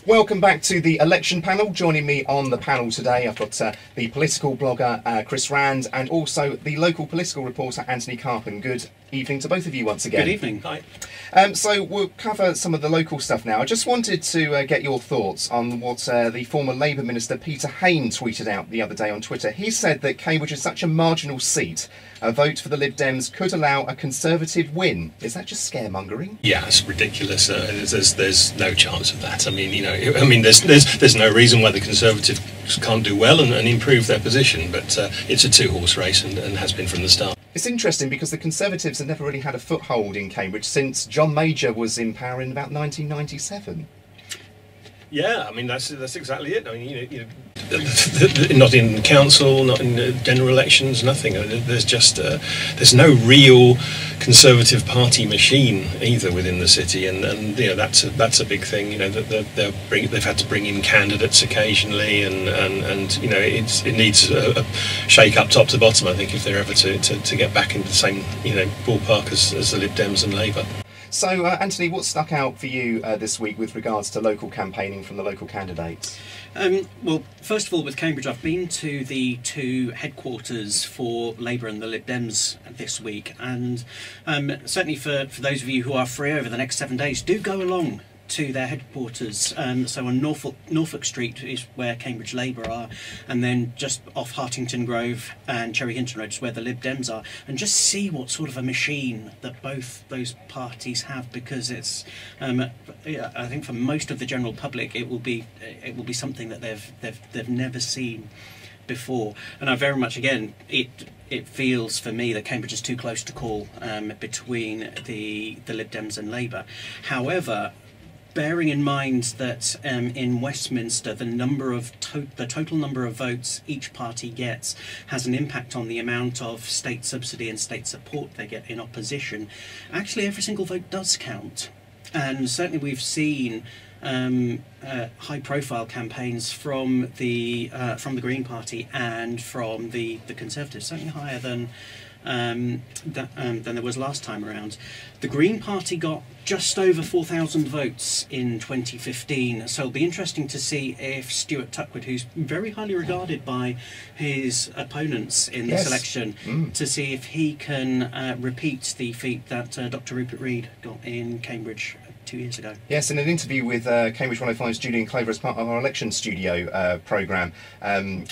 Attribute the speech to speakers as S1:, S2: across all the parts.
S1: Welcome back to the election panel. Joining me on the panel today, I've got the political blogger Chris Rand and also the local political reporter Antony Carpen. Good evening to both of you once again.
S2: Good evening.
S3: Hi.
S1: So we'll cover some of the local stuff now. I just wanted to get your thoughts on what the former Labour Minister Peter Hain tweeted out the other day on Twitter. He said that Cambridge is such a marginal seat, a vote for the Lib Dems could allow a Conservative win. Is that just scaremongering?
S3: Yeah, it's ridiculous. There's no chance of that. I mean, there's no reason why the Conservatives can't do well and improve their position, but it's a two-horse race and has been from the start.
S1: It's interesting because the Conservatives have never really had a foothold in Cambridge since John Major was in power in about 1997.
S3: Yeah, I mean that's exactly it. I mean, not in council, not in general elections, nothing. I mean, there's no real Conservative Party machine either within the city, and that's a big thing. That they've had to bring in candidates occasionally, and it needs a shake up top to bottom. I think if they're ever to get back into the same ballpark as the Lib Dems and Labour.
S1: So, Anthony, what stuck out for you this week with regards to local campaigning from the local candidates?
S2: Well, first of all, with Cambridge, I've been to the two headquarters for Labour and the Lib Dems this week, and certainly for those of you who are free over the next 7 days, do go along to their headquarters. So on Norfolk Street is where Cambridge Labour are, and then just off Hartington Grove and Cherry Hinton Road is where the Lib Dems are, and just see what sort of a machine that both those parties have, because it's I think for most of the general public it will be something that they've never seen before. And I very much, again, it feels for me that Cambridge is too close to call between the Lib Dems and Labour. However, bearing in mind that in Westminster the total number of votes each party gets has an impact on the amount of state subsidy and state support they get in opposition, actually every single vote does count. And certainly we've seen high-profile campaigns from the Green Party and from the Conservatives, certainly higher than there was last time around. The Green Party got just over 4,000 votes in 2015, so it'll be interesting to see if Stuart Tuckwood, who's very highly regarded by his opponents in this election, to see if he can repeat the feat that Dr. Rupert Reed got in Cambridge 2 years ago. Yes,
S1: in an interview with Cambridge 105's Julian Clover as part of our election studio programme,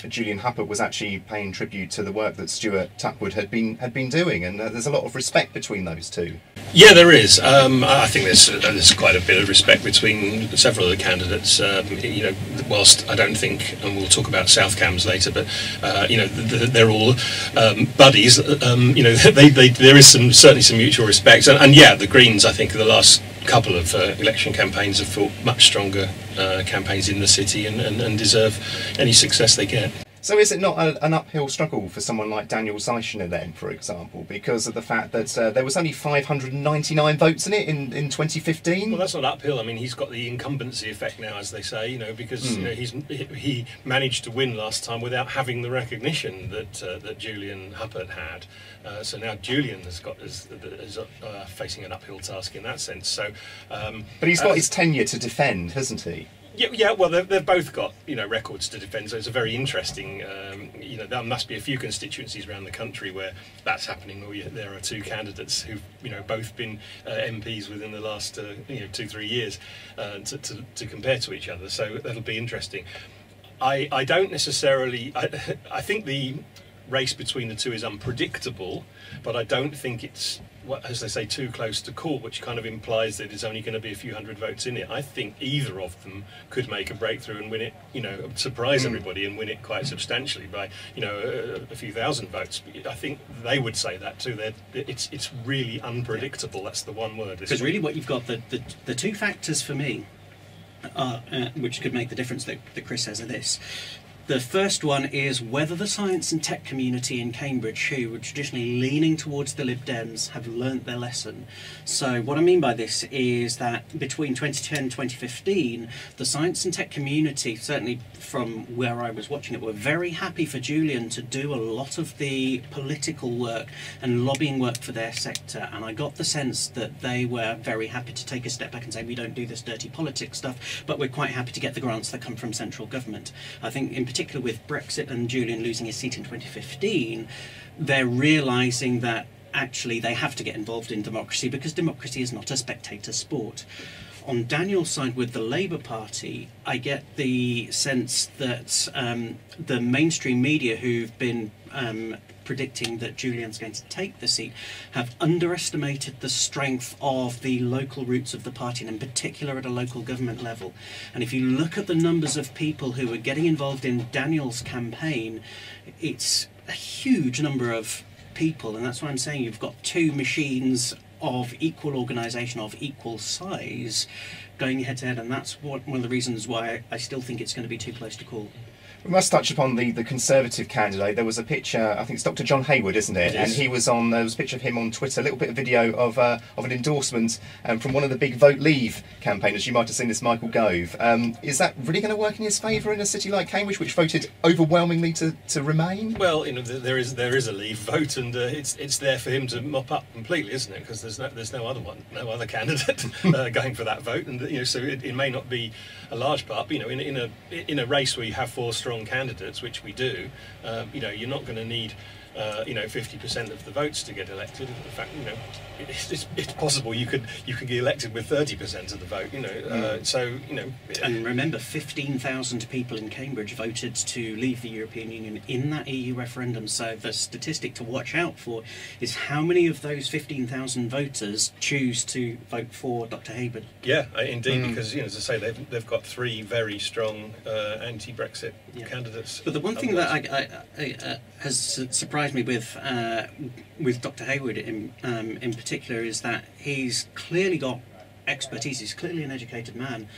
S1: Julian Huppert was actually paying tribute to the work that Stuart Tuckwood had been doing, and there's a lot of respect between those two.
S3: Yeah, there is. I think there's quite a bit of respect between several of the candidates. Whilst I don't think, and we'll talk about South Cams later, but they're all buddies. There is certainly some mutual respect, and yeah, the Greens, I think, the last couple of election campaigns have fought much stronger campaigns in the city and deserve any success they get.
S1: So is it not an uphill struggle for someone like Daniel Zeichner then, for example, because of the fact that there was only 599 votes in it in 2015?
S3: Well, that's not uphill. I mean, he's got the incumbency effect now, as they say, because he managed to win last time without having the recognition that Julian Huppert had. So now Julian is facing an uphill task in that sense. So,
S1: but he's got his tenure to defend, hasn't he?
S3: Yeah. Well, they've both got records to defend. So it's a very interesting. There must be a few constituencies around the country where that's happening. Where there are two candidates who've both been MPs within the last 2-3 years to compare to each other. So that'll be interesting. I don't necessarily. I think the race between the two is unpredictable, but I don't think it's, as they say, too close to call, which kind of implies that there's only going to be a few hundred votes in it. I think either of them could make a breakthrough and win it, surprise everybody and win it quite substantially by, a few thousand votes. I think they would say that too. It's really unpredictable. That's the one word.
S2: Because really what you've got, the two factors for me, which could make the difference that Chris says are this. The first one is whether the science and tech community in Cambridge, who were traditionally leaning towards the Lib Dems, have learnt their lesson. So what I mean by this is that between 2010 and 2015, the science and tech community, certainly from where I was watching it, were very happy for Julian to do a lot of the political work and lobbying work for their sector. And I got the sense that they were very happy to take a step back and say, we don't do this dirty politics stuff, but we're quite happy to get the grants that come from central government. I think in particular with Brexit and Julian losing his seat in 2015, they're realising that actually they have to get involved in democracy, because democracy is not a spectator sport. On Daniel's side with the Labour Party, I get the sense that the mainstream media, who've been predicting that Julian's going to take the seat, have underestimated the strength of the local roots of the party, and in particular at a local government level. And if you look at the numbers of people who are getting involved in Daniel's campaign, it's a huge number of people, and that's why I'm saying you've got two machines of equal organisation, of equal size, going head to head, and that's one of the reasons why I still think it's going to be too close to call.
S1: We must touch upon the Conservative candidate. There was a picture, I think it's Dr. John Hayward, isn't it? And he was on, there was a picture of him on Twitter, a little bit of video of an endorsement from one of the big Vote Leave campaigners. You might have seen this, Michael Gove. Is that really going to work in his favour in a city like Cambridge, which voted overwhelmingly to remain?
S3: Well, you know, there is a Leave vote, and it's there for him to mop up completely, isn't it? Because there's no other candidate going for that vote, and you know, so it may not be a large part, but you know, in a race where you have four strong candidates, which we do, you know, you're not going to need you know, 50% of the votes to get elected. In fact, you know, it's possible you could get elected with 30% of the vote. You know, so you know.
S2: And remember, 15,000 people in Cambridge voted to leave the European Union in that EU referendum. So the statistic to watch out for is how many of those 15,000 voters choose to vote for Dr. Hayward.
S3: Yeah, indeed, because you know, as I say, they've got three very strong anti-Brexit candidates.
S2: But the one thing that has surprised me with Dr. Hayward in particular is that he's clearly got expertise. He's clearly an educated man,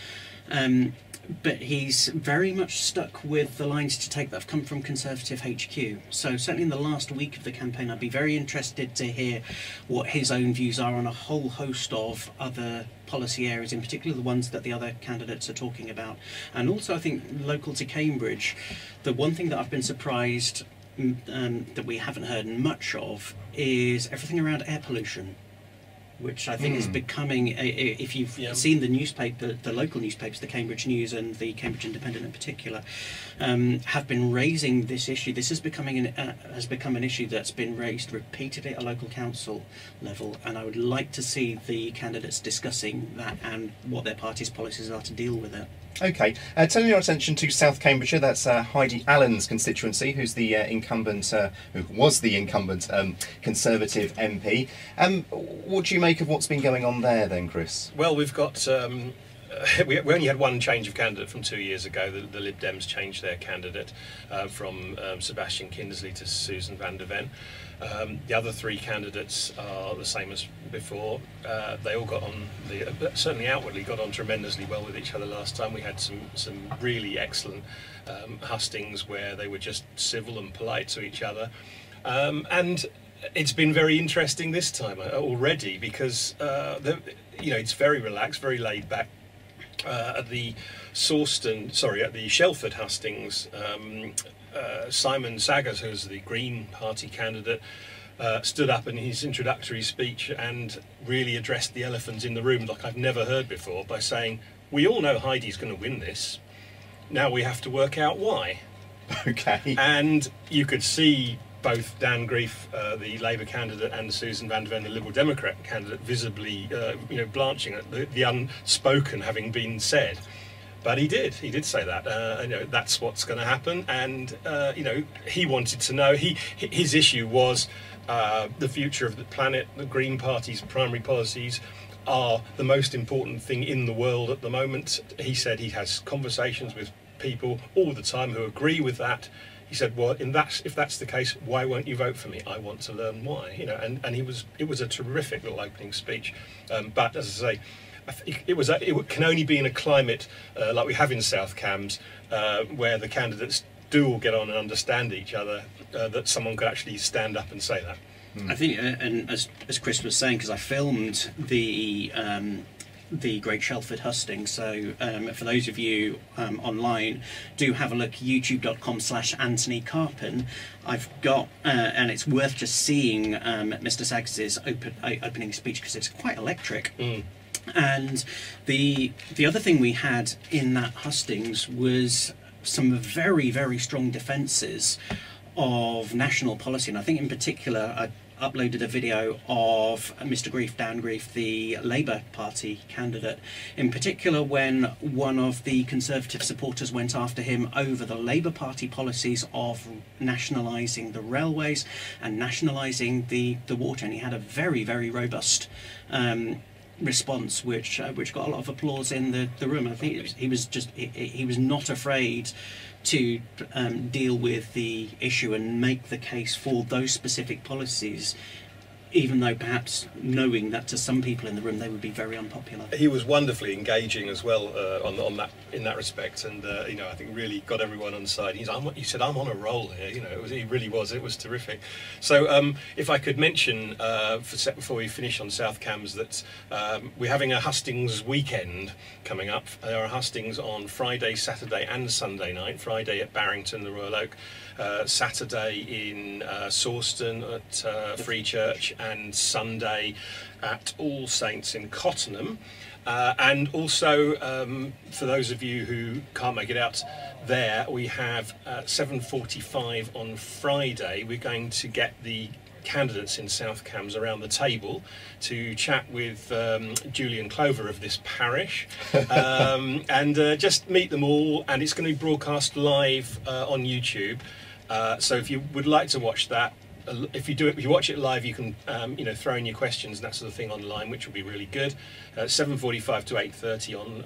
S2: but he's very much stuck with the lines to take that have come from Conservative HQ. So certainly in the last week of the campaign, I'd be very interested to hear what his own views are on a whole host of other policy areas, in particular the ones that the other candidates are talking about. And also I think local to Cambridge, the one thing that I've been surprised that we haven't heard much of is everything around air pollution, which I think is becoming, if you've seen the newspaper, the local newspapers, the Cambridge News and the Cambridge Independent in particular, have been raising this issue. This is has become an issue that's been raised repeatedly at a local council level, and I would like to see the candidates discussing that and what their party's policies are to deal with it.
S1: Okay, turning your attention to South Cambridgeshire, that's Heidi Allen's constituency, who's the incumbent, who was the incumbent Conservative MP. What do you make of what's been going on there then, Chris?
S3: Well, we've got, we only had one change of candidate from 2 years ago. The Lib Dems changed their candidate from Sebastian Kindersley to Susan van der Ven. The other three candidates are the same as before. They all got on, certainly outwardly, got on tremendously well with each other last time. We had some really excellent hustings where they were just civil and polite to each other. And it's been very interesting this time already, because you know, it's very relaxed, very laid back. At the Shelford hustings, Simon Saggers, who's the Green Party candidate, stood up in his introductory speech and really addressed the elephant in the room like I've never heard before, by saying, we all know Heidi's going to win this, now we have to work out why.
S1: Okay.
S3: And you could see both Dan Grief, the Labour candidate, and Susan van der Ven, the Liberal Democrat candidate, visibly you know, blanching at the unspoken having been said. But he did say that, you know, that's what's going to happen, and you know, he wanted to know. His issue was the future of the planet. The Green Party's primary policies are the most important thing in the world at the moment. He said he has conversations with people all the time who agree with that. He said, well, if that's the case, why won't you vote for me? I want to learn why. You know, and it was a terrific little opening speech. But as I say, it can only be in a climate like we have in South Cambs, where the candidates do all get on and understand each other, that someone could actually stand up and say that.
S2: I think, and as Chris was saying, because I filmed the Great Shelford hustings, so for those of you online, do have a look, youtube.com/Antony Carpen. I've got, and it's worth just seeing Mr. Saggs's opening speech, because it's quite electric. And the other thing we had in that hustings was some very, very strong defences of national policy, and I think in particular I uploaded a video of Mr. Grief Downgrief, the Labour Party candidate, in particular when one of the Conservative supporters went after him over the Labour Party policies of nationalising the railways and nationalising the water, and he had a very, very robust response, which got a lot of applause in the room. I think he was not afraid to deal with the issue and make the case for those specific policies, even though perhaps knowing that to some people in the room they would be very unpopular.
S3: He was wonderfully engaging as well on that, in that respect, and you know, I think really got everyone on side. He said, "I'm on a roll here." You know, he really was. It was terrific. So if I could mention before we finish on South Cams that we're having a hustings weekend coming up. There are hustings on Friday, Saturday, and Sunday night. Friday at Barrington, the Royal Oak. Saturday in Sawston at Free Church, and Sunday at All Saints in Cottenham. And also, for those of you who can't make it out there, we have 7:45 on Friday. We're going to get the candidates in South Cams around the table to chat with Julian Clover of this parish and just meet them all, and it's going to be broadcast live on YouTube. So if you would like to watch that, if you watch it live, you can you know, throw in your questions and that sort of thing online, which will be really good. 7:45 to 8:30 on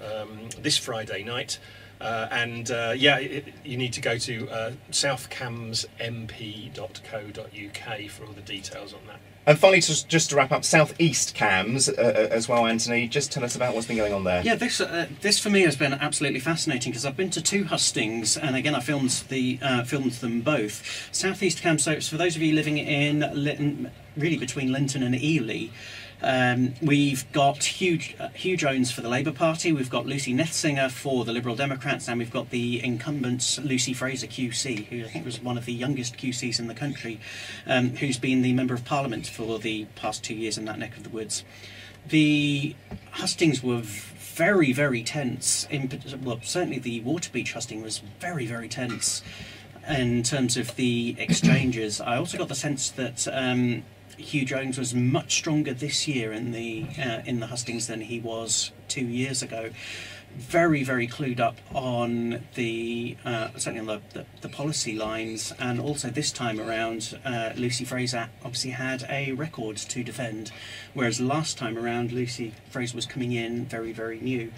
S3: this Friday night. Yeah, you need to go to southcamsmp.co.uk for all the details on that.
S1: And finally, just to wrap up, South East Cams as well, Anthony. Just tell us about what's been going on there.
S2: Yeah, this for me has been absolutely fascinating, because I've been to 2 hustings, and again I filmed them both. South East Cams. So it's for those of you living in Lytton, really between Linton and Ely. We've got Hugh Jones for the Labour Party, we've got Lucy Nethsinger for the Liberal Democrats, and we've got the incumbent Lucy Fraser QC, who I think was one of the youngest QCs in the country, who's been the Member of Parliament for the past 2 years in that neck of the woods. The hustings were very, very tense. Well, certainly the Waterbeach husting was very, very tense in terms of the exchanges. I also got the sense that Hugh Jones was much stronger this year in the hustings than he was 2 years ago. Very, very clued up on the certainly on the policy lines, and also this time around Lucy Fraser obviously had a record to defend, whereas last time around Lucy Fraser was coming in very, very new.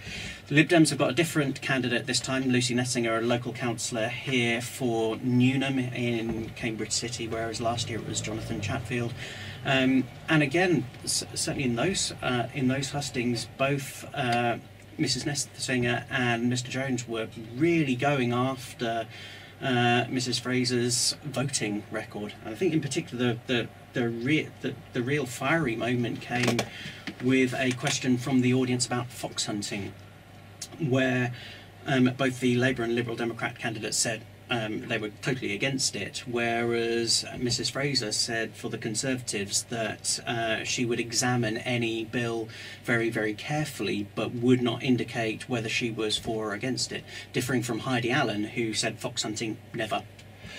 S2: The Lib Dems have got a different candidate this time, Lucy Nethsinger, a local councillor here for Newnham in Cambridge City, whereas last year it was Jonathan Chatfield. And again, certainly in those hustings, both Mrs. Nethsinger and Mr. Jones were really going after Mrs. Fraser's voting record. And I think in particular the real fiery moment came with a question from the audience about fox hunting, where both the Labour and Liberal Democrat candidates said they were totally against it, whereas Mrs. Fraser said for the Conservatives that she would examine any bill very, very carefully, but would not indicate whether she was for or against it, differing from Heidi Allen, who said fox hunting, never.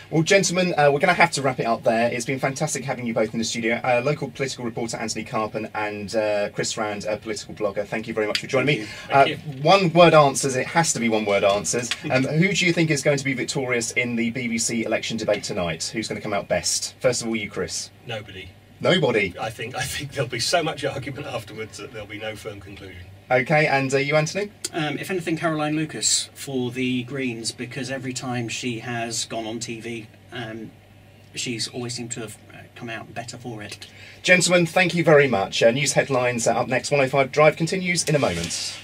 S1: Well, gentlemen, we're going to have to wrap it up there. It's been fantastic having you both in the studio. Local political reporter Antony Carpen and Chris Rand, a political blogger. Thank you very much for joining me. One-word answers. It has to be one-word answers. Who do you think is going to be victorious in the BBC election debate tonight? Who's going to come out best? First of all, you, Chris.
S3: Nobody.
S1: Nobody?
S3: I think there'll be so much argument afterwards that there'll be no firm conclusion.
S1: Okay, and you, Anthony?
S2: If anything, Caroline Lucas for the Greens, because every time she has gone on TV, she's always seemed to have come out better for it.
S1: Gentlemen, thank you very much. News headlines up next. 105 Drive continues in a moment.